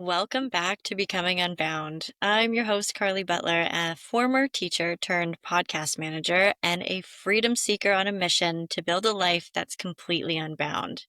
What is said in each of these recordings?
Welcome back to Becoming Unbound. I'm your host, Carly Butler, a former teacher turned podcast manager and a freedom seeker on a mission to build a life that's completely unbound.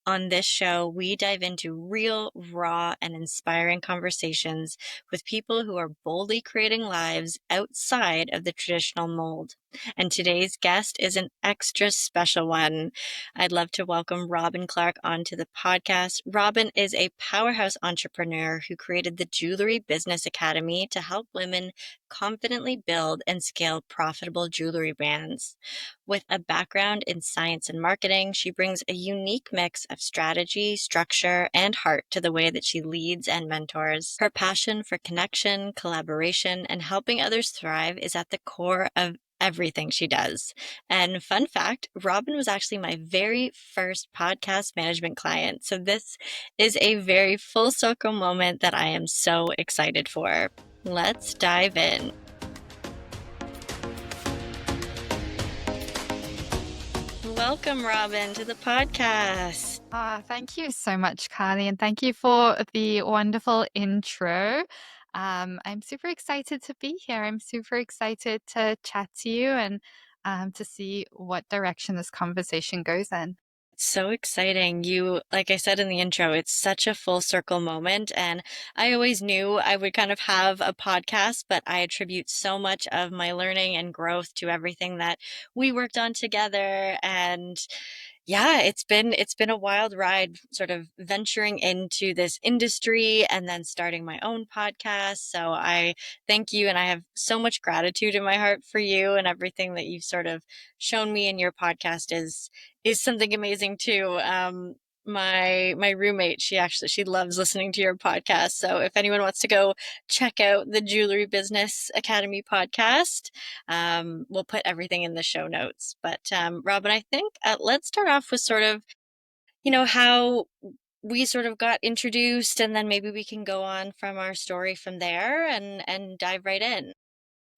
On this show, we dive into real, raw, and inspiring conversations with people who are boldly creating lives outside of the traditional mold. And today's guest is an extra special one. I'd love to welcome Robyn Clark onto the podcast. Robyn is a powerhouse entrepreneur who created the Jewelry Business Academy to help women confidently build and scale profitable jewelry brands. With a background in science and marketing, she brings a unique mix of strategy, structure, and heart to the way that she leads and mentors. Her passion for connection, collaboration, and helping others thrive is at the core of everything she does. And fun fact, Robyn was actually my very first podcast management client. So this is a very full circle moment that I am so excited for. Let's dive in. Welcome, Robyn, to the podcast. Thank you so much, Carly, and thank you for the wonderful intro. I'm super excited to be here. I'm super excited to chat to you and to see what direction this conversation goes in. So exciting. Like I said in the intro, it's such a full circle moment. And I always knew I would kind of have a podcast, but I attribute so much of my learning and growth to everything that we worked on together. And yeah, it's been a wild ride sort of venturing into this industry and then starting my own podcast. So I thank you and I have so much gratitude in my heart for you, and everything that you've sort of shown me in your podcast is something amazing too. My roommate, she loves listening to your podcast. So if anyone wants to go check out the Jewelry Business Academy podcast, we'll put everything in the show notes. But Robyn, I think let's start off with sort of, how we sort of got introduced, and then maybe we can go on from our story from there and dive right in.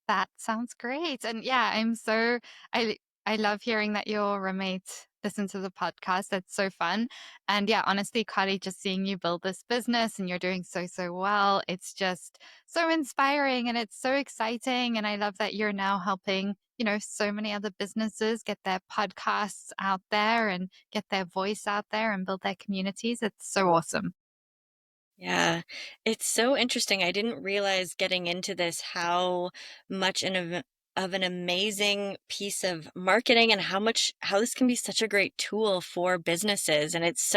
That sounds great. And yeah, I love hearing that your roommate listened to the podcast. That's so fun. And yeah, honestly, Carly, just seeing you build this business and you're doing so well, it's just so inspiring and it's so exciting. And I love that you're now helping, so many other businesses get their podcasts out there and get their voice out there and build their communities. It's so awesome. Yeah, it's so interesting. I didn't realize getting into this how much of an amazing piece of marketing, and how this can be such a great tool for businesses. And it's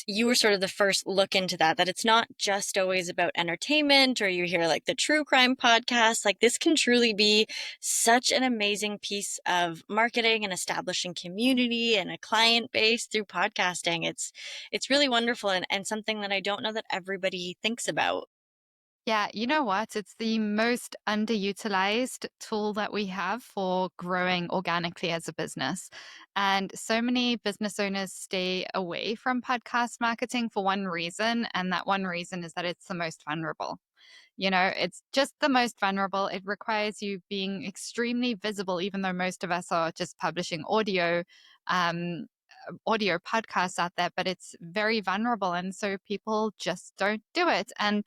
you were sort of the first look into that it's not just always about entertainment, or you hear like the true crime podcast. Like, this can truly be such an amazing piece of marketing and establishing community and a client base through podcasting. It's really wonderful, and something that I don't know that everybody thinks about. Yeah, you know what? It's the most underutilized tool that we have for growing organically as a business. And so many business owners stay away from podcast marketing for one reason. And that one reason is that it's the most vulnerable. It's just the most vulnerable. It requires you being extremely visible, even though most of us are just publishing um, audio podcasts out there, but it's very vulnerable. And so people just don't do it. And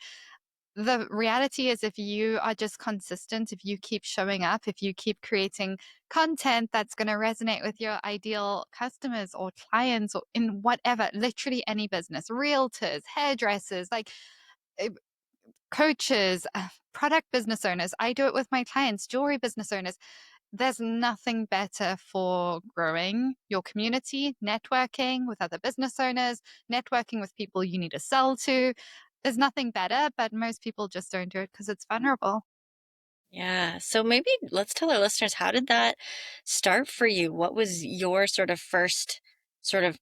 the reality is, if you are just consistent, if you keep showing up, if you keep creating content that's going to resonate with your ideal customers or clients or in whatever, literally any business, realtors, hairdressers, like eh, coaches, product business owners. I do it with my clients, jewelry business owners. There's nothing better for growing your community, networking with other business owners, networking with people you need to sell to. There's nothing better, but most people just don't do it because it's vulnerable. Yeah. So maybe let's tell our listeners, how did that start for you? What was your sort of first sort of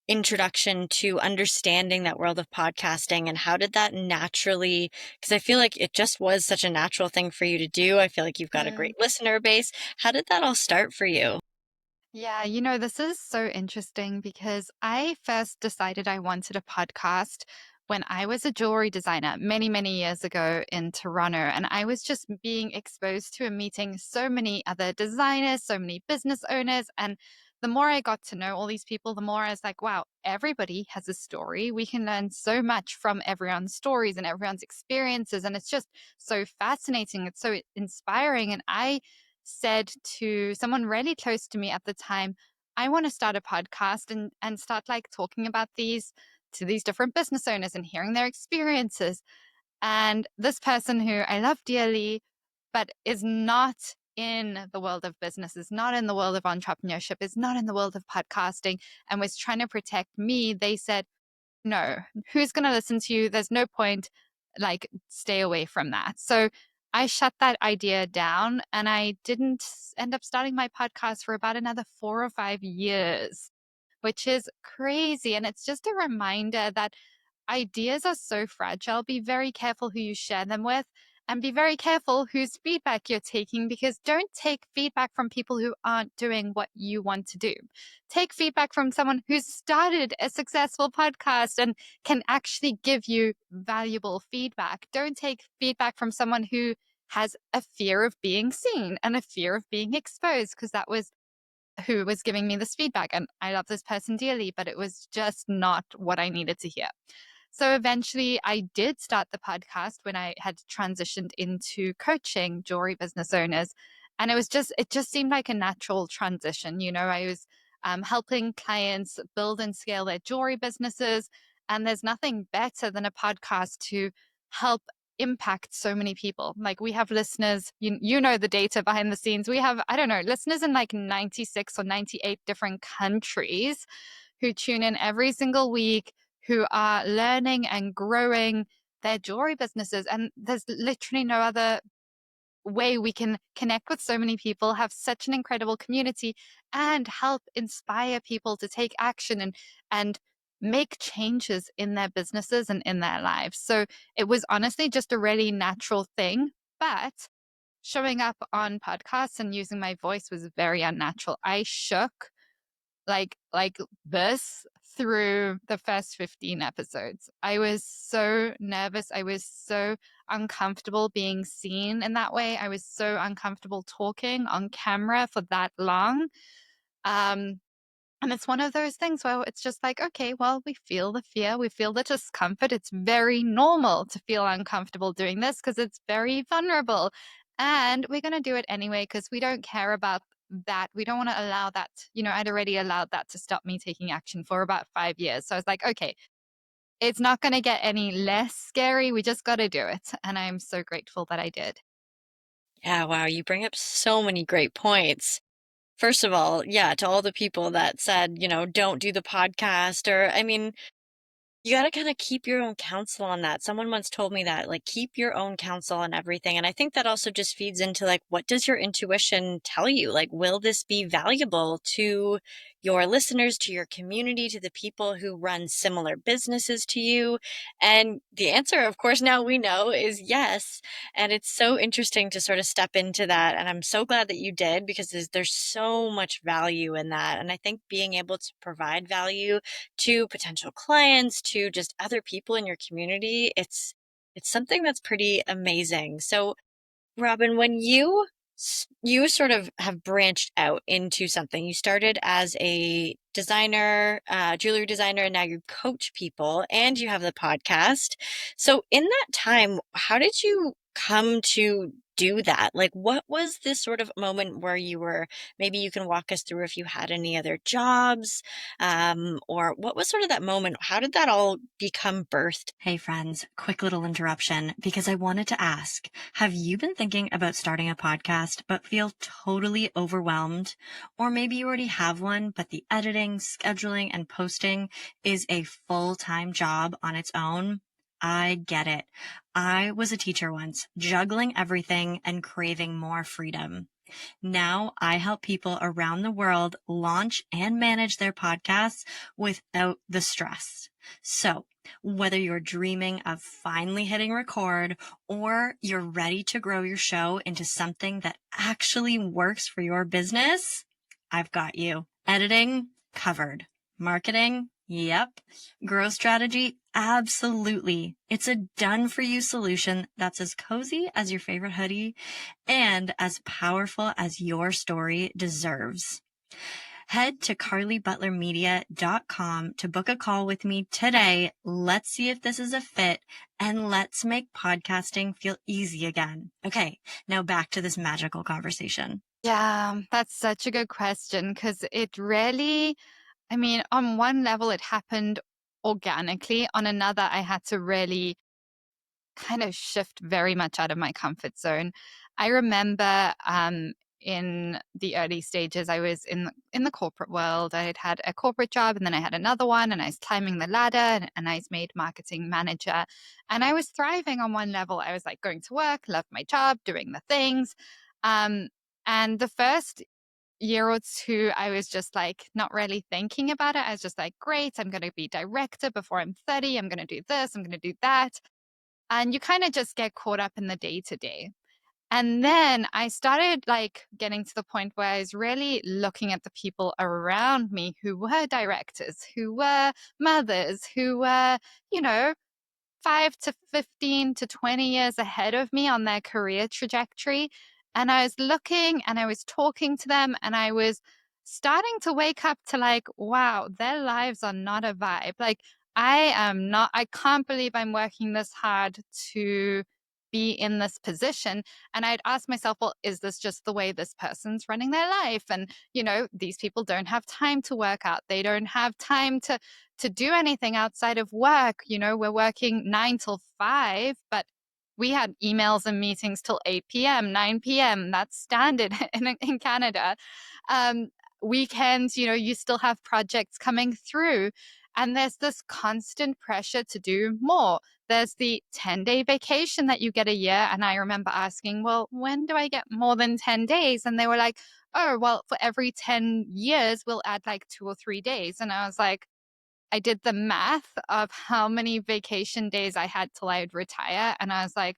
introduction to understanding that world of podcasting, and how did that naturally, because I feel like it just was such a natural thing for you to do. I feel like you've got a Mm. great listener base. How did that all start for you? Yeah, this is so interesting because I first decided I wanted a podcast when I was a jewelry designer many years ago in Toronto. And I was just being exposed to and meeting so many other designers, so many business owners. And the more I got to know all these people, the more I was like, wow, everybody has a story. We can learn so much from everyone's stories and everyone's experiences. And it's just so fascinating. It's so inspiring. And I said to someone really close to me at the time, I want to start a podcast and start like talking about these to these different business owners and hearing their experiences. And this person who I love dearly, but is not in the world of business, is not in the world of entrepreneurship, is not in the world of podcasting, and was trying to protect me, they said, no, who's going to listen to you? There's no point. Like, stay away from that. So I shut that idea down and I didn't end up starting my podcast for about another 4 or 5 years, which is crazy. And it's just a reminder that ideas are so fragile. Be very careful who you share them with and be very careful whose feedback you're taking, because don't take feedback from people who aren't doing what you want to do. Take feedback from someone who's started a successful podcast and can actually give you valuable feedback. Don't take feedback from someone who has a fear of being seen and a fear of being exposed, because that was who was giving me this feedback. And I love this person dearly, but it was just not what I needed to hear. So eventually I did start the podcast when I had transitioned into coaching jewelry business owners. And it just seemed like a natural transition. You know, I was helping clients build and scale their jewelry businesses. And there's nothing better than a podcast to help impact so many people. Like, we have listeners, you know the data behind the scenes. We have, I don't know, listeners in like 96 or 98 different countries who tune in every single week, who are learning and growing their jewelry businesses. And there's literally no other way we can connect with so many people, have such an incredible community, and help inspire people to take action and make changes in their businesses and in their lives. So it was honestly just a really natural thing. But showing up on podcasts and using my voice was very unnatural. I shook like this through the first 15 episodes. I was so nervous. I was so uncomfortable being seen in that way. I was so uncomfortable talking on camera for that long. Um, and it's one of those things where it's just like, okay, well, we feel the fear, we feel the discomfort. It's very normal to feel uncomfortable doing this because it's very vulnerable. And we're going to do it anyway because we don't care about that. We don't want to allow that. You know, I'd already allowed that to stop me taking action for about 5 years. So I was like, okay, it's not going to get any less scary. We just got to do it. And I'm so grateful that I did. Yeah, wow, you bring up so many great points. First of all, yeah, to all the people that said, don't do the podcast, or I mean, you gotta kinda keep your own counsel on that. Someone once told me that, like, keep your own counsel on everything, and I think that also just feeds into, like, what does your intuition tell you? Like, will this be valuable to your listeners, to your community, to the people who run similar businesses to you? And the answer, of course, now we know is yes, and it's so interesting to sort of step into that, and I'm so glad that you did because there's so much value in that, and I think being able to provide value to potential clients, to just other people in your community, it's something that's pretty amazing. So, Robyn, when you sort of have branched out into something, you started as a designer, jewelry designer, and now you coach people and you have the podcast. So, in that time, how did you come to do that? Like, what was this sort of moment where you were, maybe you can walk us through if you had any other jobs, or what was sort of that moment? How did that all become birthed? Hey, friends, quick little interruption because I wanted to ask, have you been thinking about starting a podcast but feel totally overwhelmed? Or maybe you already have one, but the editing, scheduling, and posting is a full-time job on its own? I get it. I was a teacher once, juggling everything and craving more freedom. Now I help people around the world launch and manage their podcasts without the stress. So whether you're dreaming of finally hitting record or you're ready to grow your show into something that actually works for your business, I've got you. Editing covered. Marketing? Yep. Growth strategy? Absolutely. It's a done for you solution that's as cozy as your favorite hoodie and as powerful as your story deserves. Head to carlybutlermedia.com to book a call with me today. Let's see if this is a fit and let's make podcasting feel easy again. Okay, now back to this magical conversation. Yeah, that's such a good question because it really, I mean, on one level, it happened organically. On another, I had to really kind of shift very much out of my comfort zone. I remember in the early stages, I was in the corporate world. I had had a corporate job, and then I had another one, and I was climbing the ladder, and I was made marketing manager, and I was thriving on one level. I was like going to work, loved my job, doing the things, um, and the first year or two, I was just like not really thinking about it. I was just like, great, I'm going to be director before I'm 30. I'm going to do this. I'm going to do that. And you kind of just get caught up in the day to day. And then I started like getting to the point where I was really looking at the people around me who were directors, who were mothers, who were, you know, 5 to 15 to 20 years ahead of me on their career trajectory. And I was looking and I was talking to them and I was starting to wake up to like, wow, their lives are not a vibe. Like, I can't believe I'm working this hard to be in this position. And I'd ask myself, well, is this just the way this person's running their life? And, you know, these people don't have time to work out. They don't have time to do anything outside of work. You know, we're working 9 till 5, but we had emails and meetings till 8 p.m., 9 p.m. That's standard in Canada. Um, Weekends, you know, you still have projects coming through. And there's this constant pressure to do more. There's the 10-day vacation that you get a year. And I remember asking, well, when do I get more than 10 days? And they were like, oh, well, for every 10 years, we'll add like 2 or 3 days. And I was like, I did the math of how many vacation days I had till I'd retire. And I was like,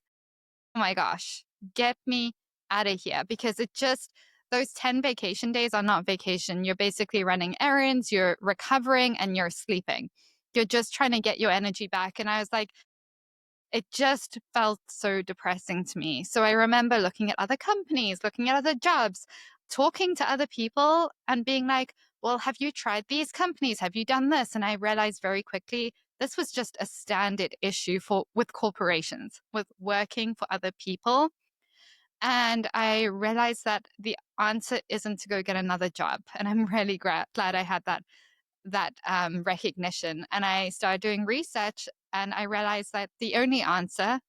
oh my gosh, get me out of here. Because it just, those 10 vacation days are not vacation. You're basically running errands, you're recovering, and you're sleeping. You're just trying to get your energy back. And I was like, it just felt so depressing to me. So I remember looking at other companies, looking at other jobs, talking to other people and being like, well, have you tried these companies? Have you done this? And I realized very quickly this was just a standard issue for with corporations, with working for other people. And I realized that the answer isn't to go get another job. And I'm really glad I had that recognition. And I started doing research and I realized that the only answer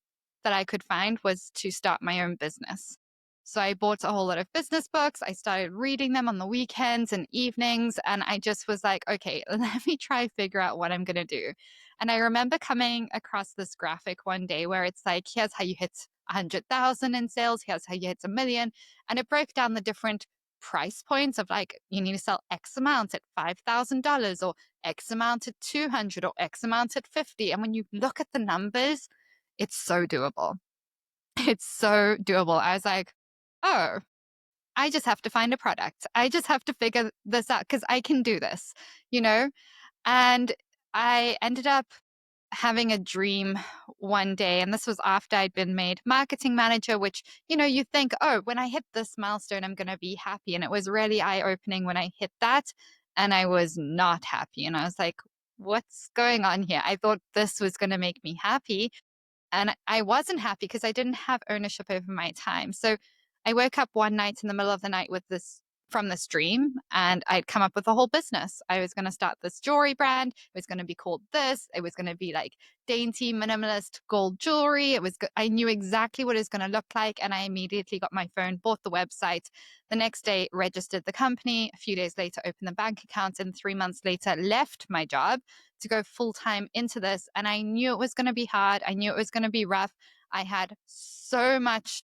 that I could find was to start my own business. So I bought a whole lot of business books. I started reading them on the weekends and evenings. And I just was like, okay, let me try figure out what I'm going to do. And I remember coming across this graphic one day where it's like, here's how you hit 100,000 in sales. Here's how you hit 1 million. And it broke down the different price points of like, you need to sell X amount at $5,000 or X amount at 200 or X amount at 50. And when you look at the numbers, it's so doable. It's so doable. I was like, oh, I just have to find a product. I just have to figure this out because I can do this, you know? And I ended up having a dream one day, and this was after I'd been made marketing manager, which, you know, you think, oh, when I hit this milestone, I'm going to be happy. And it was really eye opening when I hit that, and I was not happy. And I was like, what's going on here? I thought this was going to make me happy. And I wasn't happy because I didn't have ownership over my time. So I woke up one night in the middle of the night with this dream, and I'd come up with a whole business. I was going to start this jewelry brand. It was going to be called this. It was going to be like dainty minimalist gold jewelry. I knew exactly what it was going to look like, and I immediately got my phone, bought the website. The next day, registered the company. A few days later, opened the bank account, and 3 months later, left my job to go full time into this. And I knew it was going to be hard. I knew it was going to be rough. I had so much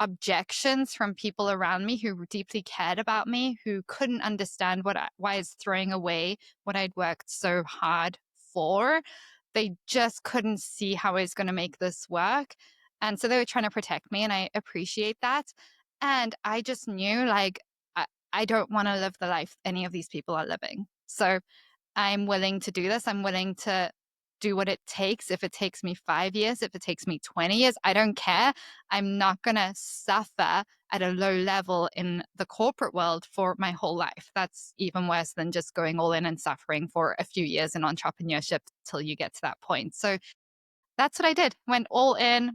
objections from people around me who deeply cared about me, who couldn't understand why I was throwing away what I'd worked so hard for. They just couldn't see how I was going to make this work. And so they were trying to protect me, and I appreciate that. And I just knew, like, I don't want to live the life any of these people are living. So I'm willing to do this. I'm willing to do what it takes. If it takes me 5 years, if it takes me 20 years, I don't care. I'm not going to suffer at a low level in the corporate world for my whole life. That's even worse than just going all in and suffering for a few years in entrepreneurship till you get to that point. So that's what I did. Went all in,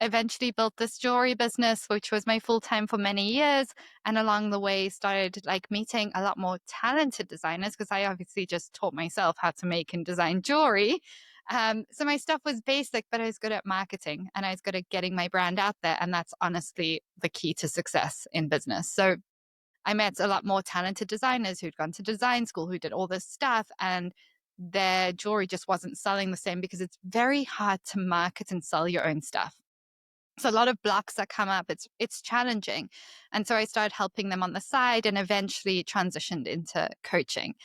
eventually built this jewelry business, which was my full time for many years. And along the way, started like meeting a lot more talented designers because I obviously just taught myself how to make and design jewelry. So my stuff was basic, but I was good at marketing and I was good at getting my brand out there. And that's honestly the key to success in business. So I met a lot more talented designers who'd gone to design school, who did all this stuff, and their jewelry just wasn't selling the same because it's very hard to market and sell your own stuff. So a lot of blocks that come up, it's challenging. And so I started helping them on the side and eventually transitioned into coaching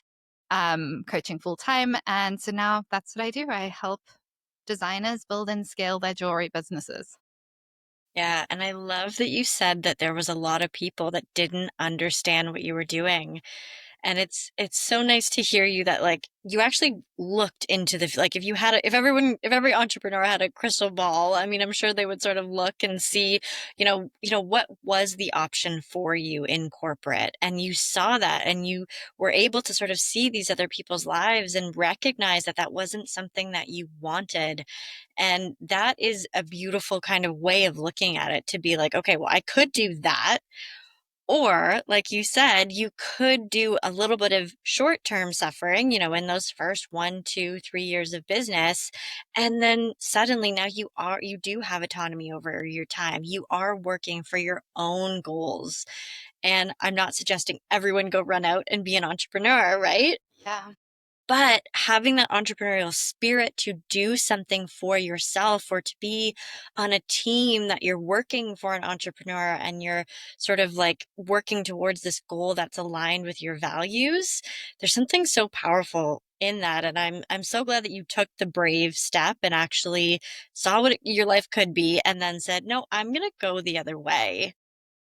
full time. And so now that's what I do. I help designers build and scale their jewelry businesses. Yeah, and I love that you said that there was a lot of people that didn't understand what you were doing. And it's so nice to hear you that like you actually looked into the like if you had a, if every entrepreneur had a crystal ball, I mean, I'm sure they would sort of look and see, what was the option for you in corporate, and you saw that and you were able to sort of see these other people's lives and recognize that that wasn't something that you wanted. And that is a beautiful kind of way of looking at it, to be like, okay, well, I could do that, or, like you said, you could do a little bit of short term suffering, in those first 1, 2, 3 years of business. And then suddenly now you do have autonomy over your time. You are working for your own goals. And I'm not suggesting everyone go run out and be an entrepreneur, right? Yeah. But having that entrepreneurial spirit to do something for yourself, or to be on a team that you're working for an entrepreneur and you're sort of like working towards this goal that's aligned with your values, there's something so powerful in that. And I'm so glad that you took the brave step and actually saw what your life could be and then said, "No, I'm going to go the other way,"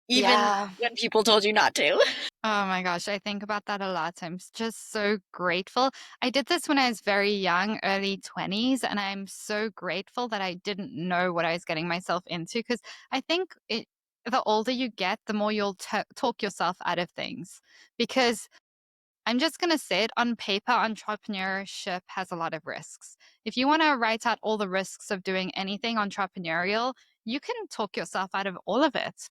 even Yeah. when people told you not to. Oh my gosh, I think about that a lot. Just so grateful. I did this when I was very young, early 20s, and I'm so grateful that I didn't know what I was getting myself into because I think the older you get, the more you'll talk yourself out of things. Because I'm just going to say it on paper, entrepreneurship has a lot of risks. If you want to write out all the risks of doing anything entrepreneurial, you can talk yourself out of all of it.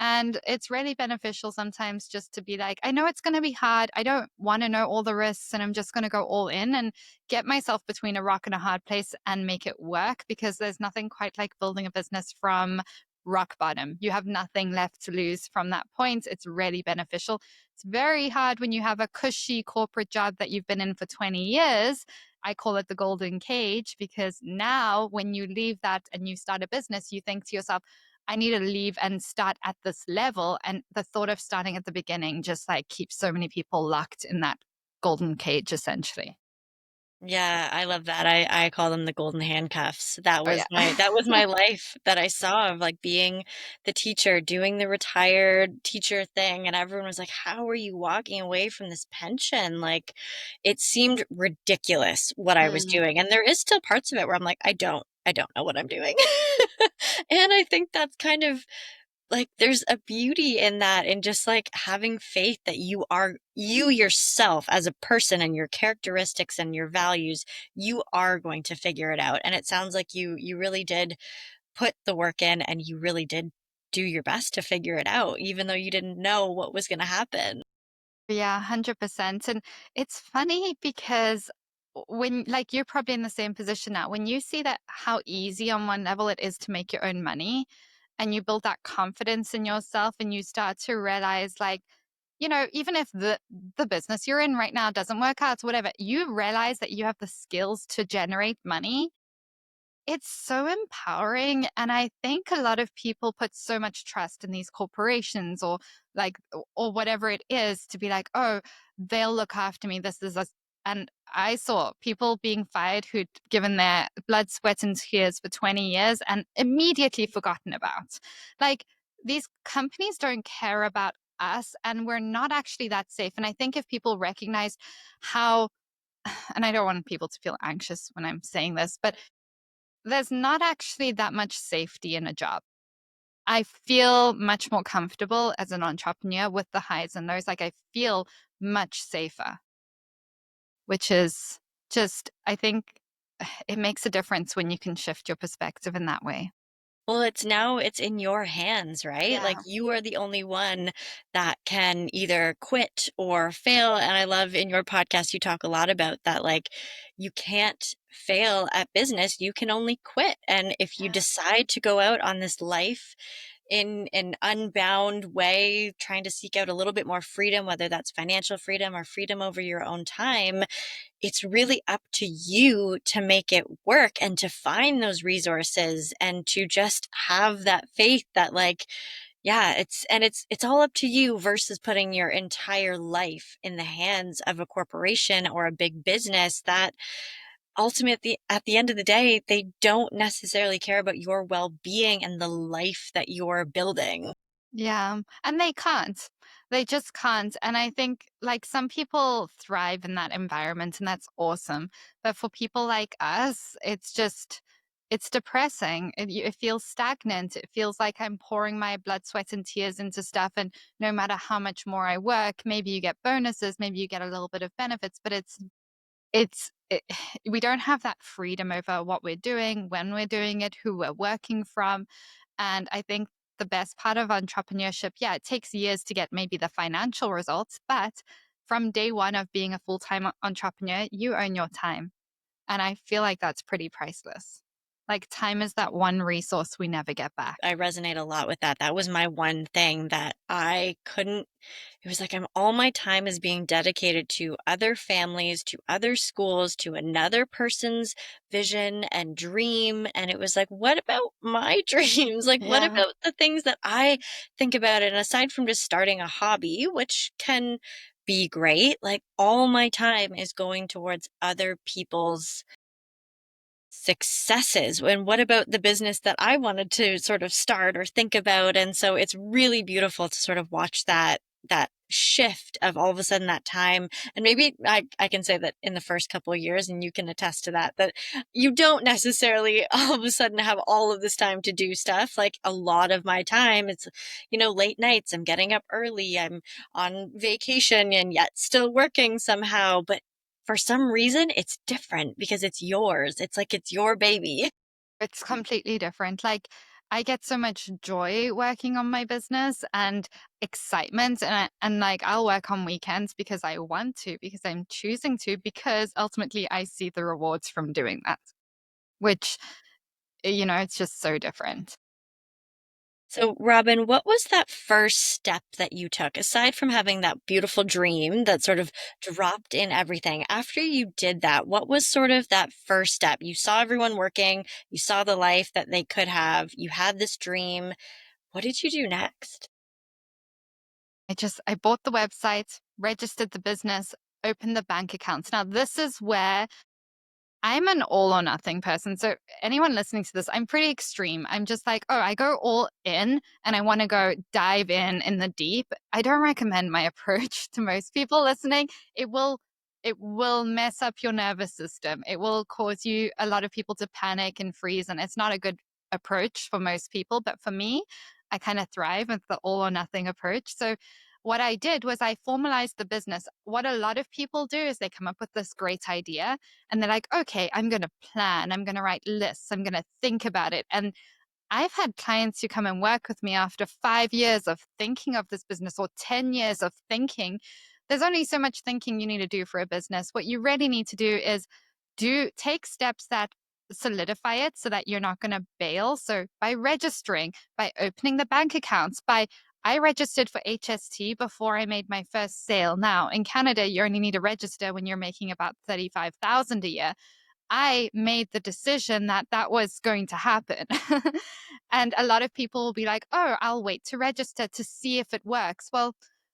And it's really beneficial sometimes just to be like, I know it's going to be hard. I don't want to know all the risks and I'm just going to go all in and get myself between a rock and a hard place and make it work because there's nothing quite like building a business from rock bottom. You have nothing left to lose from that point. It's really beneficial. It's very hard when you have a cushy corporate job that you've been in for 20 years. I call it the golden cage because now when you leave that and you start a business, you think to yourself, I need to leave and start at this level. And the thought of starting at the beginning just like keeps so many people locked in that golden cage, essentially. Yeah, I love that. I call them the golden handcuffs. That Oh, was yeah. my life that I saw of like being the teacher, doing the retired teacher thing, and everyone was like, "How are you walking away from this pension?" Like it seemed ridiculous what I was Mm. doing. And there is still parts of it where I'm like, I don't know what I'm doing. And I think that's kind of like there's a beauty in that, in just like having faith that you are you yourself as a person and your characteristics and your values, you are going to figure it out. And it sounds like you really did put the work in, and you really did do your best to figure it out even though you didn't know what was going to happen. Yeah, 100%. And it's funny because when, like, you're probably in the same position now, when you see that how easy on one level it is to make your own money, and you build that confidence in yourself, and you start to realize, like, even if the business you're in right now doesn't work out, whatever, you realize that you have the skills to generate money. It's so empowering. And I think a lot of people put so much trust in these corporations or or whatever it is to be like, oh, they'll look after me. This is us. And I saw people being fired who'd given their blood, sweat, and tears for 20 years and immediately forgotten about. Like these companies don't care about us and we're not actually that safe. And I think if people recognize how and I don't want people to feel anxious when I'm saying this, but there's not actually that much safety in a job. I feel much more comfortable as an entrepreneur with the highs and lows. Like I feel much safer, which is just, I think it makes a difference when you can shift your perspective in that way. Well, it's in your hands, right? Like Yeah. you are the only one that can either quit or fail. And I love in your podcast, you talk a lot about that. Like you can't fail at business, you can only quit. And if you Yeah. decide to go out on this life in an unbound way, trying to seek out a little bit more freedom, whether that's financial freedom or freedom over your own time, it's really up to you to make it work and to find those resources and to just have that faith that like yeah it's all up to you versus putting your entire life in the hands of a corporation or a big business that ultimately at the end of the day they don't necessarily care about your well-being and the life that you're building. Yeah, and they can't. They just can't. And I think like some people thrive in that environment and that's awesome. But for people like us, it's depressing. It feels stagnant. It feels like I'm pouring my blood, sweat, and tears into stuff. And no matter how much more I work, maybe you get bonuses, maybe you get a little bit of benefits, but we don't have that freedom over what we're doing, when we're doing it, who we're working from. And I think the best part of entrepreneurship, yeah, it takes years to get maybe the financial results, but from day one of being a full time entrepreneur, you own your time. And I feel like that's pretty priceless. Like, time is that one resource we never get back. I resonate a lot with that. That was my one thing that I couldn't. It was like I'm all my time is being dedicated to other families, to other schools, to another person's vision and dream. And it was like, what about my dreams? Like, what Yeah. about the things that I think about? And aside from just starting a hobby, which can be great, like all my time is going towards other people's successes. And what about the business that I wanted to sort of start or think about? And so it's really beautiful to sort of watch that shift of all of a sudden that time. And maybe I can say that in the first couple of years, and you can attest to that, that you don't necessarily all of a sudden have all of this time to do stuff. Like a lot of my time, it's, late nights, I'm getting up early, I'm on vacation and yet still working somehow. But for some reason, it's different because it's yours. It's like it's your baby. It's completely different. Like, I get so much joy working on my business and excitement and like I'll work on weekends because I want to, because I'm choosing to, because ultimately I see the rewards from doing that, which it's just so different. So, Robyn, what was that first step that you took aside from having that beautiful dream that sort of dropped in everything? After you did that, what was sort of that first step? You saw everyone working, you saw the life that they could have, you had this dream. What did you do next? I bought the website, registered the business, opened the bank accounts. Now, this is where I'm an all or nothing person. So anyone listening to this, I'm pretty extreme. I'm just like, oh, I go all in and I want to go dive in the deep. I don't recommend my approach to most people listening. It will it will mess up your nervous system. It will cause you a lot of people to panic and freeze and it's not a good approach for most people, but for me, I kind of thrive with the all or nothing approach. So what I did was I formalized the business. What a lot of people do is they come up with this great idea and they're like, okay, I'm going to plan, I'm going to write lists, I'm going to think about it. And I've had clients who come and work with me after 5 years of thinking of this business or 10 years of thinking. There's only so much thinking you need to do for a business. What you really need to do is take steps that solidify it so that you're not going to bail. So by registering, by opening the bank accounts, by I registered for HST before I made my first sale. Now, in Canada, you only need to register when you're making about 35,000 a year. I made the decision that that was going to happen. And a lot of people will be like, oh, I'll wait to register to see if it works. Well,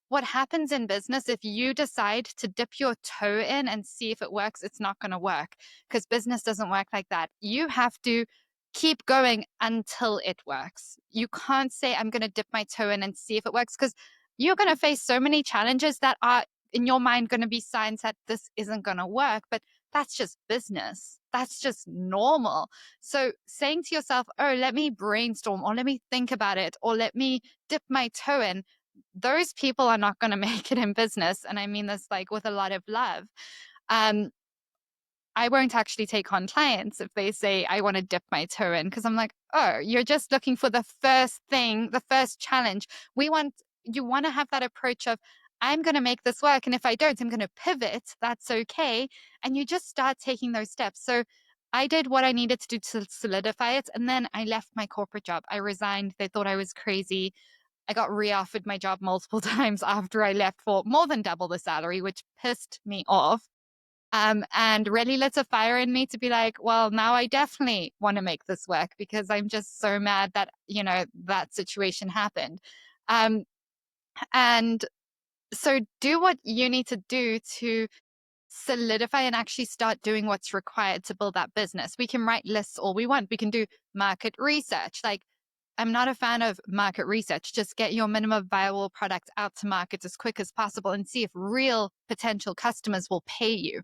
what happens in business if you decide to dip your toe in and see if it works, it's not going to work because business doesn't work like that. You have to keep going until it works. You can't say, I'm going to dip my toe in and see if it works because you're going to face so many challenges that are in your mind going to be signs that this isn't going to work, but that's just business. That's just normal. So saying to yourself, oh, let me brainstorm, or let me think about it, or let me dip my toe in, those people are not going to make it in business. And I mean this like with a lot of love. Um, I won't actually take on clients if they say, I want to dip my toe in, because I'm like, oh, you're just looking for the first thing, the first challenge. You want to have that approach of, I'm going to make this work. And if I don't, I'm going to pivot. That's okay. And you just start taking those steps. So I did what I needed to do to solidify it. And then I left my corporate job. I resigned. They thought I was crazy. I got re-offered my job multiple times after I left for more than double the salary, which pissed me off. And really lit a fire in me to be like, well, now I definitely want to make this work because I'm just so mad that, that situation happened. Um, and so do what you need to do to solidify and actually start doing what's required to build that business. We can write lists all we want. We can do market research. Like, I'm not a fan of market research. Just get your minimum viable product out to market as quick as possible and see if real potential customers will pay you.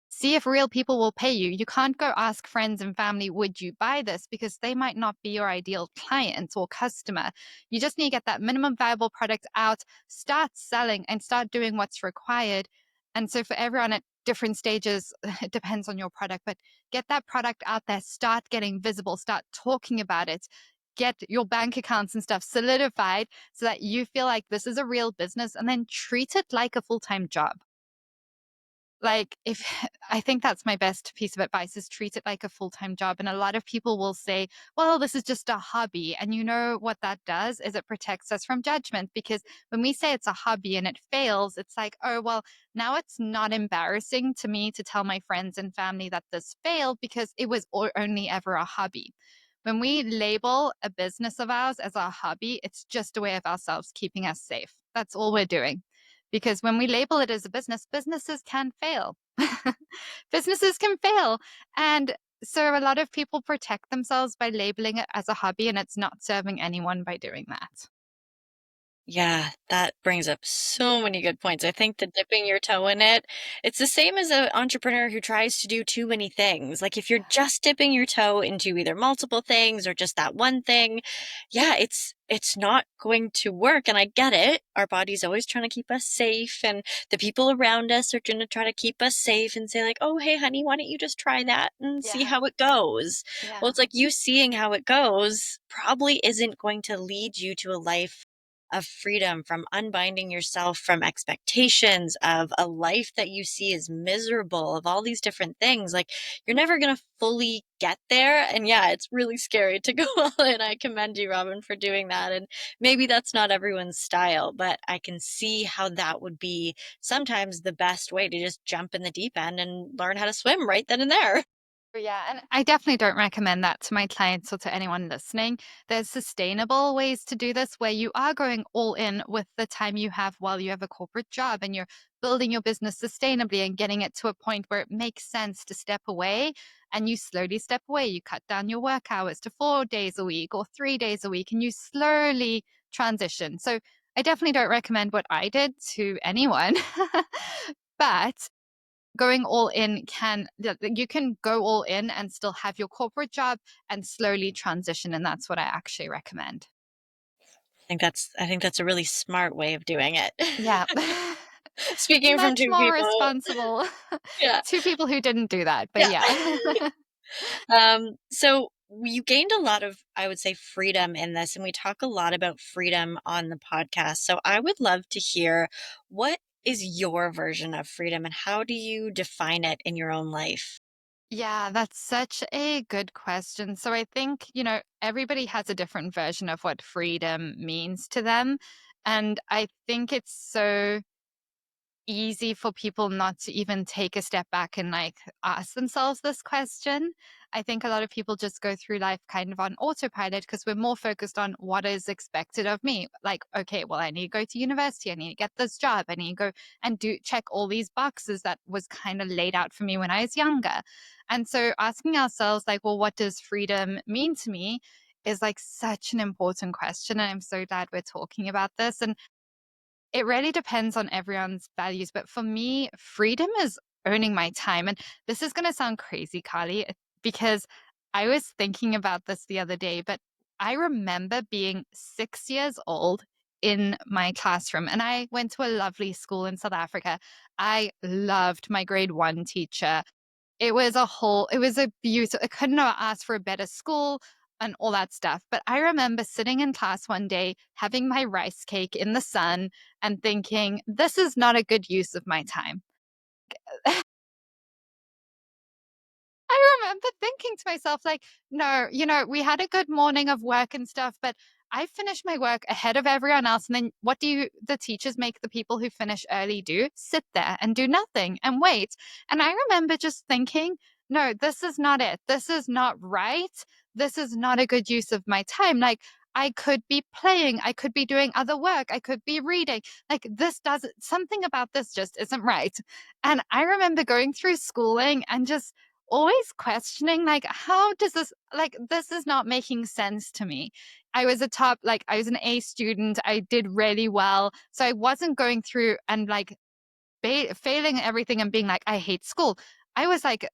See if real people will pay you. You can't go ask friends and family, would you buy this? Because they might not be your ideal client or customer. You just need to get that minimum viable product out, start selling, and start doing what's required. And so for everyone at different stages, it depends on your product, but get that product out there, start getting visible, start talking about it. Get your bank accounts and stuff solidified so that you feel like this is a real business, and then treat it like a full-time job. Like, if I think that's my best piece of advice, is treat it like a full-time job. And a lot of people will say, well, this is just a hobby. And you know what that does is it protects us from judgment, because when we say it's a hobby and it fails, it's like, oh, well, now it's not embarrassing to me to tell my friends and family that this failed because it was only ever a hobby. When we label a business of ours as a hobby, it's just a way of ourselves keeping us safe. That's all we're doing. Because when we label it as a business, businesses can fail. Businesses can fail. And so a lot of people protect themselves by labeling it as a hobby, and it's not serving anyone by doing that. Yeah, that brings up so many good points. I think the dipping your toe in it, it's the same as an entrepreneur who tries to do too many things. Like if you're just dipping your toe into either multiple things or just that one thing, yeah, it's not going to work. And I get it. Our body's always trying to keep us safe, and the people around us are going to try to keep us safe and say like, "Oh, hey honey, why don't you just try that and see Yeah. how it goes?" Well, Yeah. it's like you seeing how it goes probably isn't going to lead you to a life of freedom, from unbinding yourself from expectations of a life that you see as miserable, of all these different things. Like you're never going to fully get there. And yeah, it's really scary to go all in. I commend you, Robyn, for doing that. And maybe that's not everyone's style, but I can see how that would be sometimes the best way to just jump in the deep end and learn how to swim right then and there. Yeah, and I definitely don't recommend that to my clients or to anyone listening. There's sustainable ways to do this where you are going all in with the time you have while you have a corporate job, and you're building your business sustainably and getting it to a point where it makes sense to step away, and you slowly step away. You cut down your work hours to 4 days a week or 3 days a week, and you slowly transition. So I definitely don't recommend what I did to anyone. But going all in you can go all in and still have your corporate job and slowly transition, and that's what I actually recommend. I think that's a really smart way of doing it. Yeah. Speaking from Much two more people. responsible. Yeah. Two people who didn't do that, but Yeah. yeah. So you gained a lot of, I would say, freedom in this, and we talk a lot about freedom on the podcast. So I would love to hear, what is your version of freedom and how do you define it in your own life? Yeah, that's such a good question. So I think, everybody has a different version of what freedom means to them. And I think it's so easy for people not to even take a step back and like ask themselves this question. I think a lot of people just go through life kind of on autopilot because we're more focused on what is expected of me. Like, okay, well, I need to go to university, I need to get this job, I need to go and do check all these boxes that was kind of laid out for me when I was younger. And so asking ourselves, like, well, what does freedom mean to me? Is like such an important question. And I'm so glad we're talking about this. And it really depends on everyone's values. But for me, freedom is owning my time. And this is going to sound crazy, Carly, because I was thinking about this the other day, but I remember being 6 years old in my classroom, and I went to a lovely school in South Africa. I loved my grade one teacher. It was a beautiful, I couldn't have asked for a better school and all that stuff. But I remember sitting in class one day, having my rice cake in the sun and thinking, this is not a good use of my time. I remember thinking to myself, like, no, we had a good morning of work and stuff, but I finished my work ahead of everyone else. And then what do the teachers make the people who finish early do? Sit there and do nothing and wait. And I remember just thinking, no, this is not it. This is not right. This is not a good use of my time. Like, I could be playing, I could be doing other work, I could be reading. Like, something about this just isn't right. And I remember going through schooling and just always questioning, like, how does this, like, this is not making sense to me. I was an A student, I did really well, so I wasn't going through and like failing everything and being like, I hate school. I was like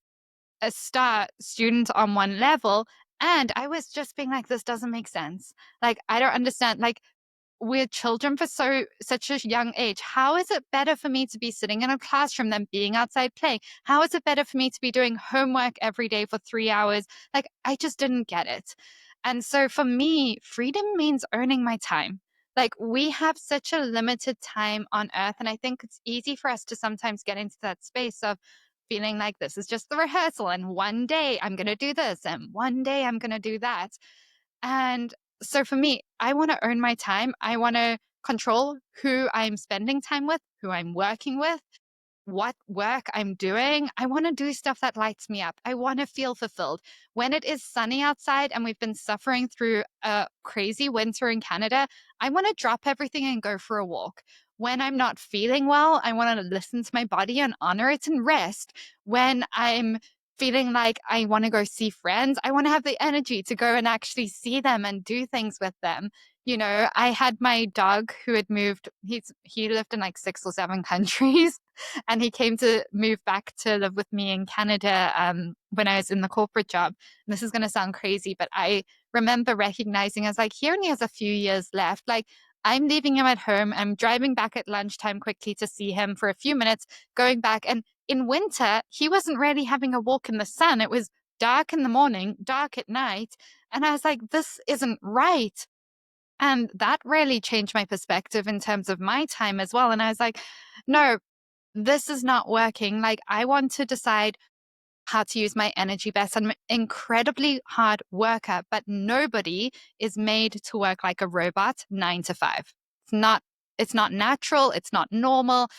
a star student on one level, and I was just being like, this doesn't make sense. Like, I don't understand. Like, we're children for such a young age. How is it better for me to be sitting in a classroom than being outside playing? How is it better for me to be doing homework every day for 3 hours? Like, I just didn't get it. And so for me, freedom means earning my time. Like, we have such a limited time on earth. And I think it's easy for us to sometimes get into that space of feeling like this is just the rehearsal. And one day I'm going to do this, and one day I'm going to do that. And so for me, I want to earn my time. I want to control who I'm spending time with, who I'm working with, what work I'm doing. I want to do stuff that lights me up. I want to feel fulfilled. When it is sunny outside and we've been suffering through a crazy winter in Canada, I want to drop everything and go for a walk. When I'm not feeling well, I want to listen to my body and honor it and rest. When I'm feeling like I want to go see friends, I want to have the energy to go and actually see them and do things with them. I had my dog who had moved, he lived in like 6 or 7 countries. And he came to move back to live with me in Canada when I was in the corporate job. And this is going to sound crazy, but I remember recognizing, I was like, he only has a few years left. Like, I'm leaving him at home. I'm driving back at lunchtime quickly to see him for a few minutes, going back. And in winter, he wasn't really having a walk in the sun. It was dark in the morning, dark at night. And I was like, this isn't right. And that really changed my perspective in terms of my time as well. And I was like, no, this is not working. Like, I want to decide how to use my energy best. I'm an incredibly hard worker, but nobody is made to work like a robot 9 to 5. It's not natural. It's not normal.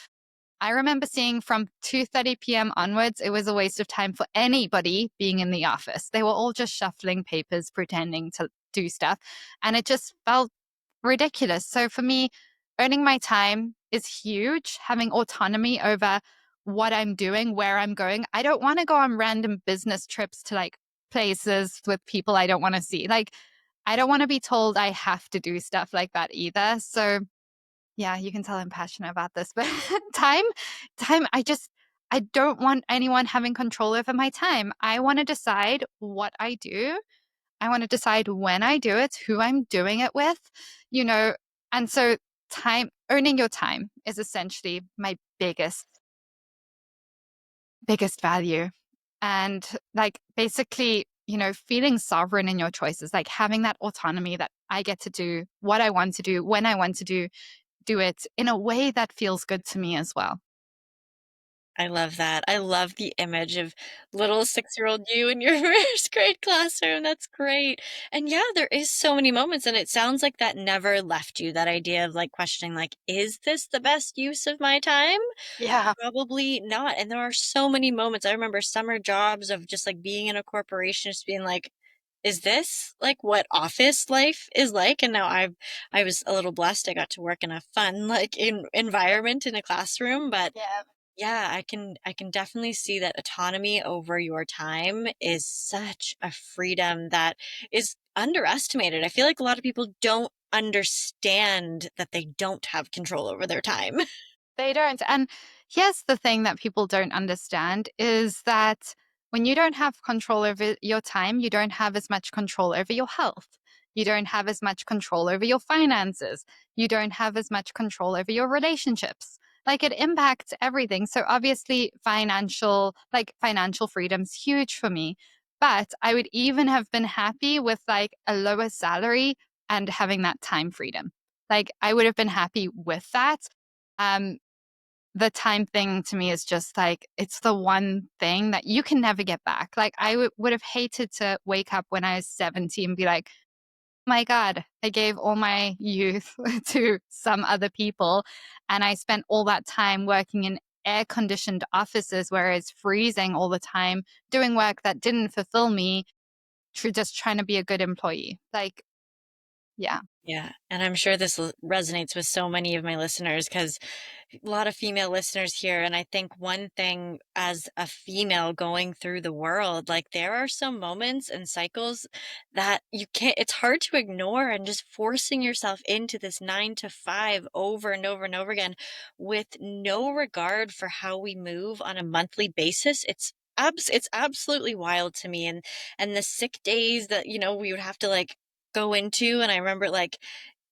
I remember seeing from 2:30 p.m. onwards, it was a waste of time for anybody being in the office. They were all just shuffling papers, pretending to do stuff. And it just felt ridiculous. So for me, earning my time is huge, having autonomy over what I'm doing, where I'm going. I don't want to go on random business trips to like places with people I don't want to see. Like, I don't want to be told I have to do stuff like that either. So yeah, you can tell I'm passionate about this, but time, I don't want anyone having control over my time. I want to decide what I do. I want to decide when I do it, who I'm doing it with, you know, and so earning your time is essentially my biggest value. And like, basically, feeling sovereign in your choices, like having that autonomy that I get to do what I want to do when I want to do it in a way that feels good to me as well. I love that. I love the image of little six-year-old you in your first grade classroom. That's great. And yeah, there is so many moments, and it sounds like that never left you, that idea of like questioning, like, is this the best use of my time? Yeah. Probably not. And there are so many moments. I remember summer jobs of just like being in a corporation, just being like, is this like what office life is like? And now I was a little blessed. I got to work in a fun like environment in a classroom, but Yeah. yeah, I can definitely see that autonomy over your time is such a freedom that is underestimated. I feel like a lot of people don't understand that they don't have control over their time. They don't. And here's the thing that people don't understand is that when you don't have control over your time, you don't have as much control over your health. You don't have as much control over your finances. You don't have as much control over your relationships. Like it impacts everything. So obviously financial freedom's huge for me. But I would even have been happy with like a lower salary and having that time freedom. Like I would have been happy with that. Um, the time thing to me is just like it's the one thing that you can never get back. Like would have hated to wake up when I was 70 and be like, my God, I gave all my youth to some other people. And I spent all that time working in air conditioned offices where it's freezing all the time, doing work that didn't fulfill me, just trying to be a good employee. Like, yeah. Yeah, and I'm sure this resonates with so many of my listeners because a lot of female listeners here. And I think one thing as a female going through the world, like there are some moments and cycles that you can't, it's hard to ignore, and just forcing yourself into this 9 to 5 over and over and over again with no regard for how we move on a monthly basis. It's absolutely wild to me. And the sick days that, we would have to like go into. And I remember like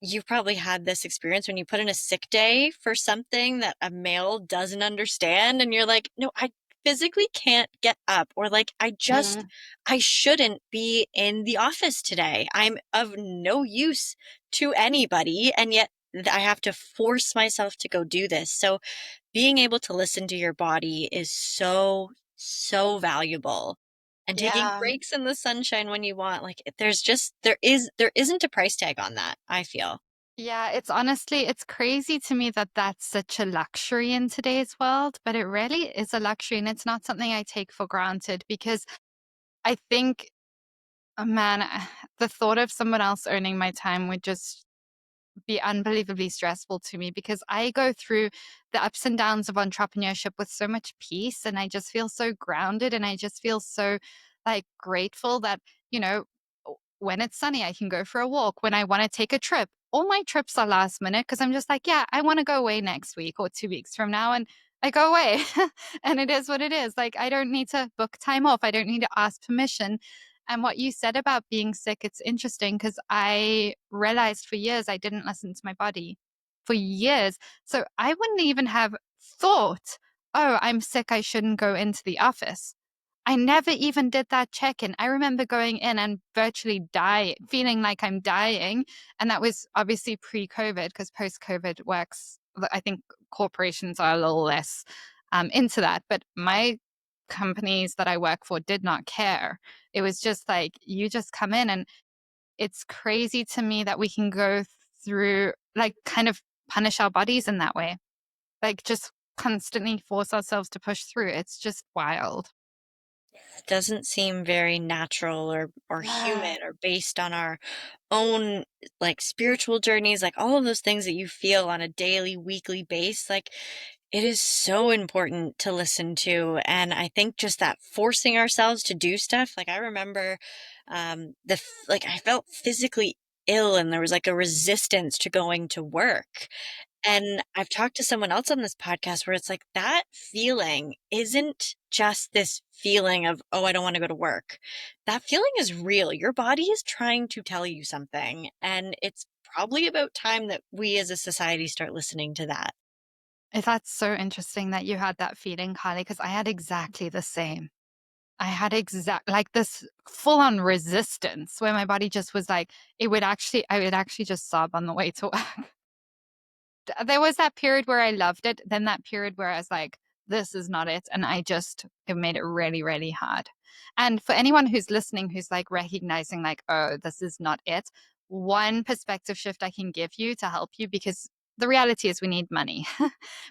you've probably had this experience when you put in a sick day for something that a male doesn't understand, and you're like, "No, I physically can't get up," or like, I shouldn't be in the office today. I'm of no use to anybody, and yet I have to force myself to go do this." So being able to listen to your body is so, so valuable. And taking Yeah. breaks in the sunshine when you want, like, there isn't a price tag on that, I feel. Yeah, it's honestly, it's crazy to me that that's such a luxury in today's world, but it really is a luxury and it's not something I take for granted because I think, oh man, the thought of someone else owning my time would just be unbelievably stressful to me because I go through the ups and downs of entrepreneurship with so much peace and I just feel so grounded and I just feel so like grateful that, you know, when it's sunny, I can go for a walk. When I want to take a trip, all my trips are last minute because I'm just like, yeah, I want to go away next week or 2 weeks from now. And I go away and it is what it is. Like, I don't need to book time off. I don't need to ask permission. And what you said about being sick, it's interesting because I realized for years I didn't listen to my body for years. So I wouldn't even have thought, oh, I'm sick. I shouldn't go into the office. I never even did that check in. I remember going in and virtually feeling like I'm dying. And that was obviously pre COVID because post COVID works. I think corporations are a little less into that. But my companies that I work for did not care. It was just like, you just come in. And it's crazy to me that we can go through, like, kind of punish our bodies in that way, like, just constantly force ourselves to push through. It's just wild. It doesn't seem very natural or human or based on our own like spiritual journeys, like all of those things that you feel on a daily, weekly base. Like it is so important to listen to. And I think just that forcing ourselves to do stuff, like I remember like I felt physically ill and there was like a resistance to going to work. And I've talked to someone else on this podcast where it's like that feeling isn't just this feeling of, oh, I don't want to go to work. That feeling is real. Your body is trying to tell you something. And it's probably about time that we as a society start listening to that. That's so interesting that you had that feeling, Carly, because I had exactly the same. I had like this full on resistance where my body just was like, I would actually just sob on the way to work. There was that period where I loved it, then that period where I was like, this is not it. And it made it really, really hard. And for anyone who's listening, who's like recognizing, like, oh, this is not it, one perspective shift I can give you to help you, because the reality is we need money.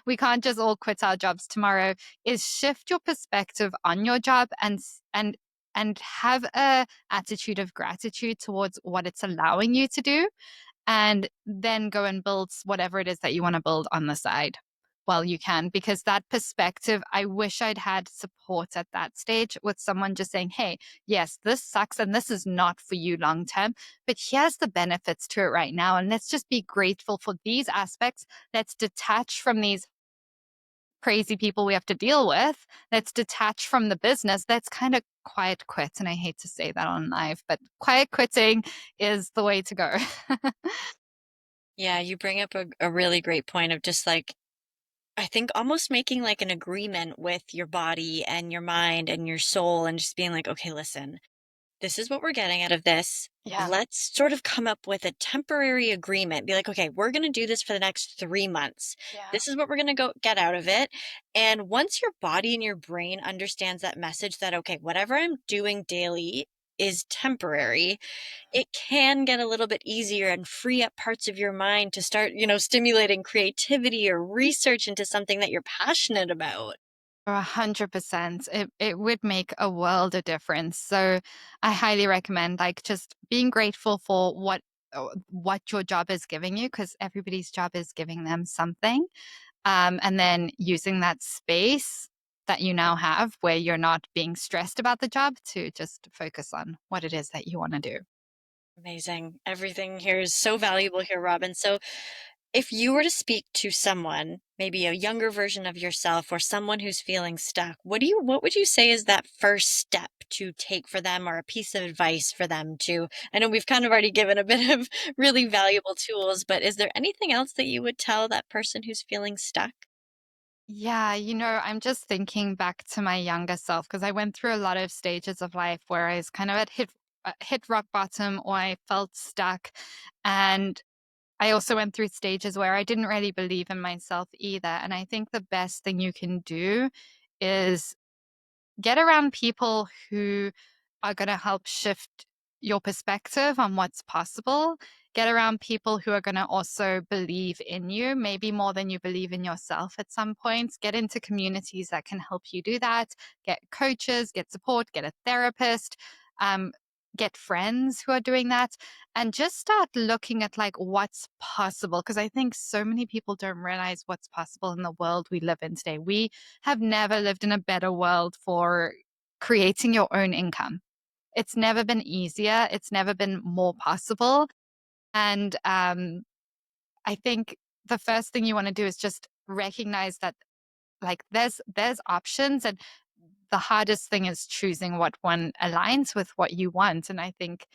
We can't just all quit our jobs tomorrow, is shift your perspective on your job and have a attitude of gratitude towards what it's allowing you to do, and then go and build whatever it is that you want to build on the side. while you can, because that perspective, I wish I'd had support at that stage with someone just saying, hey, yes, this sucks and this is not for you long term, but here's the benefits to it right now. And let's just be grateful for these aspects. Let's detach from these crazy people we have to deal with. Let's detach from the business. That's kind of quiet quit. And I hate to say that on live, but quiet quitting is the way to go. Yeah, you bring up a really great point of just like, I think almost making like an agreement with your body and your mind and your soul and just being like, okay, listen, this is what we're getting out of this. Yeah. Let's sort of come up with a temporary agreement. Be like, okay, we're going to do this for the next 3 months. Yeah. This is what we're going to go get out of it. And once your body and your brain understands that message that, okay, whatever I'm doing daily is temporary, it can get a little bit easier and free up parts of your mind to start, stimulating creativity or research into something that you're passionate about. 100%. It would make a world of difference. So I highly recommend like just being grateful for what your job is giving you, because everybody's job is giving them something. And then using that space that you now have where you're not being stressed about the job to just focus on what it is that you want to do. Amazing. Everything here is so valuable here, Robin. So, if you were to speak to someone, maybe a younger version of yourself or someone who's feeling stuck, what would you say is that first step to take for them or a piece of advice for them to? I know we've kind of already given a bit of really valuable tools, but is there anything else that you would tell that person who's feeling stuck? Yeah, I'm just thinking back to my younger self because I went through a lot of stages of life where I was kind of at hit rock bottom or I felt stuck. And I also went through stages where I didn't really believe in myself either. And I think the best thing you can do is get around people who are going to help shift your perspective on what's possible. Get around people who are going to also believe in you, maybe more than you believe in yourself at some points. Get into communities that can help you do that. Get coaches, get support, get a therapist, um, get friends who are doing that, and just start looking at like what's possible. Because I think so many people don't realize what's possible in the world we live in today. We have never lived in a better world for creating your own income. It's never been easier. It's never been more possible. And I think the first thing you want to do is just recognize that like there's options, and the hardest thing is choosing what one aligns with what you want. And I think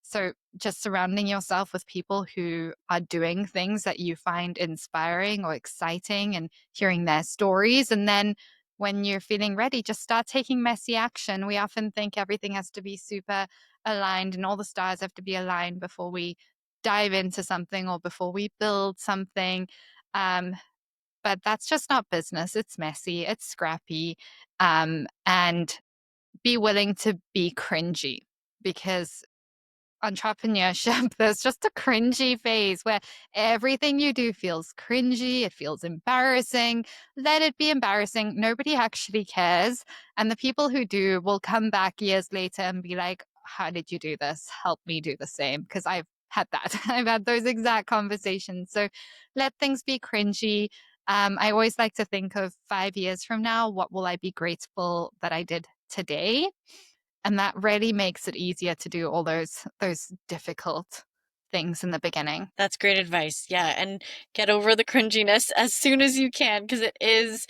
so just surrounding yourself with people who are doing things that you find inspiring or exciting and hearing their stories. And then when you're feeling ready, just start taking messy action. We often think everything has to be super aligned and all the stars have to be aligned before we dive into something or before we build something. Um, but that's just not business. It's messy, it's scrappy, and be willing to be cringy, because entrepreneurship, there's just a cringy phase where everything you do feels cringy, it feels embarrassing. Let it be embarrassing. Nobody actually cares. And the people who do will come back years later and be like, how did you do this? Help me do the same. Because I've had that. I've had those exact conversations. So let things be cringy. I always like to think of 5 years from now, what will I be grateful that I did today? And that really makes it easier to do all those difficult things in the beginning. That's great advice. Yeah, and get over the cringiness as soon as you can because it is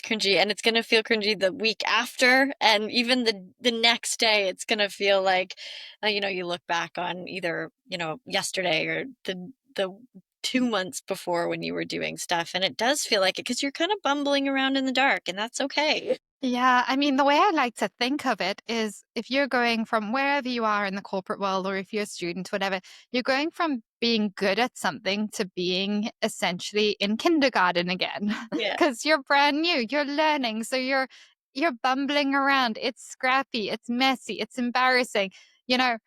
cringy and it's going to feel cringy the week after and even the next day it's going to feel like you look back on either, yesterday or the 2 months before when you were doing stuff and it does feel like it because you're kind of bumbling around in the dark and that's okay. Yeah, I mean, the way I like to think of it is if you're going from wherever you are in the corporate world, or if you're a student, whatever, you're going from being good at something to being essentially in kindergarten again Yeah. because you're brand new, you're learning. So you're bumbling around. It's scrappy, it's messy, it's embarrassing. You know,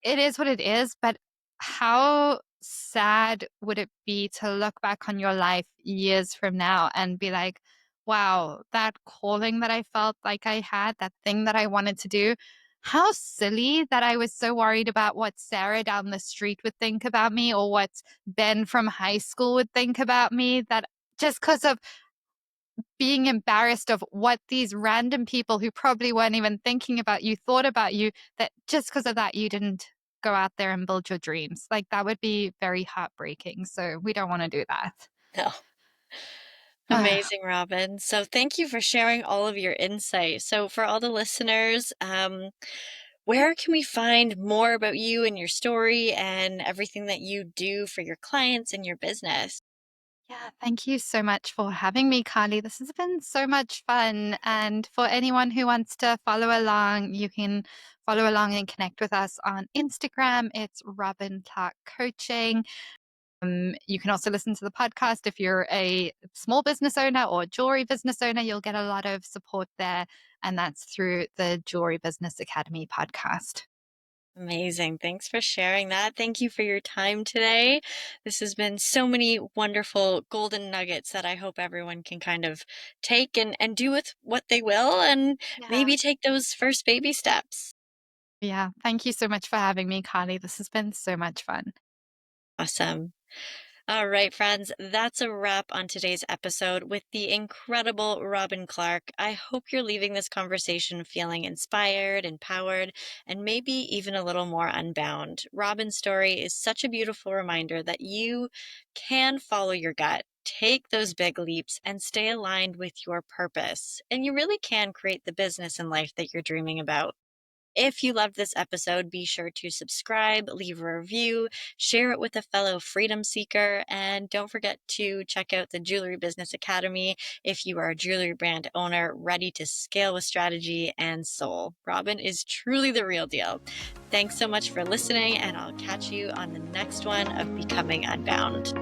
it is what it is, but how sad would it be to look back on your life years from now and be like, wow, that calling that I felt like I had, that thing that I wanted to do, how silly that I was so worried about what Sarah down the street would think about me or what Ben from high school would think about me, that just because of being embarrassed of what these random people who probably weren't even thinking about you thought about you, that just because of that, you didn't go out there and build your dreams. Like that would be very heartbreaking. So we don't want to do that. No. Amazing, Robin. So thank you for sharing all of your insight. So for all the listeners, where can we find more about you and your story and everything that you do for your clients and your business? Yeah, thank you so much for having me, Carly. This has been so much fun. And for anyone who wants to follow along, you can follow along and connect with us on Instagram. It's Robyn Clark Coaching. You can also listen to the podcast if you're a small business owner or jewelry business owner. You'll get a lot of support there. And that's through the Jewelry Business Academy podcast. Amazing. Thanks for sharing that. Thank you for your time today. This has been so many wonderful golden nuggets that I hope everyone can kind of take and do with what they will and Yeah. maybe take those first baby steps. Yeah. Thank you so much for having me, Carly. This has been so much fun. Awesome. All right, friends, that's a wrap on today's episode with the incredible Robyn Clark. I hope you're leaving this conversation feeling inspired, empowered, and maybe even a little more unbound. Robyn's story is such a beautiful reminder that you can follow your gut, take those big leaps, and stay aligned with your purpose. And you really can create the business and life that you're dreaming about. If you loved this episode, be sure to subscribe, leave a review, share it with a fellow freedom seeker, and don't forget to check out the Jewelry Business Academy if you are a jewelry brand owner ready to scale with strategy and soul. Robyn is truly the real deal. Thanks so much for listening, and I'll catch you on the next one of Becoming Unbound.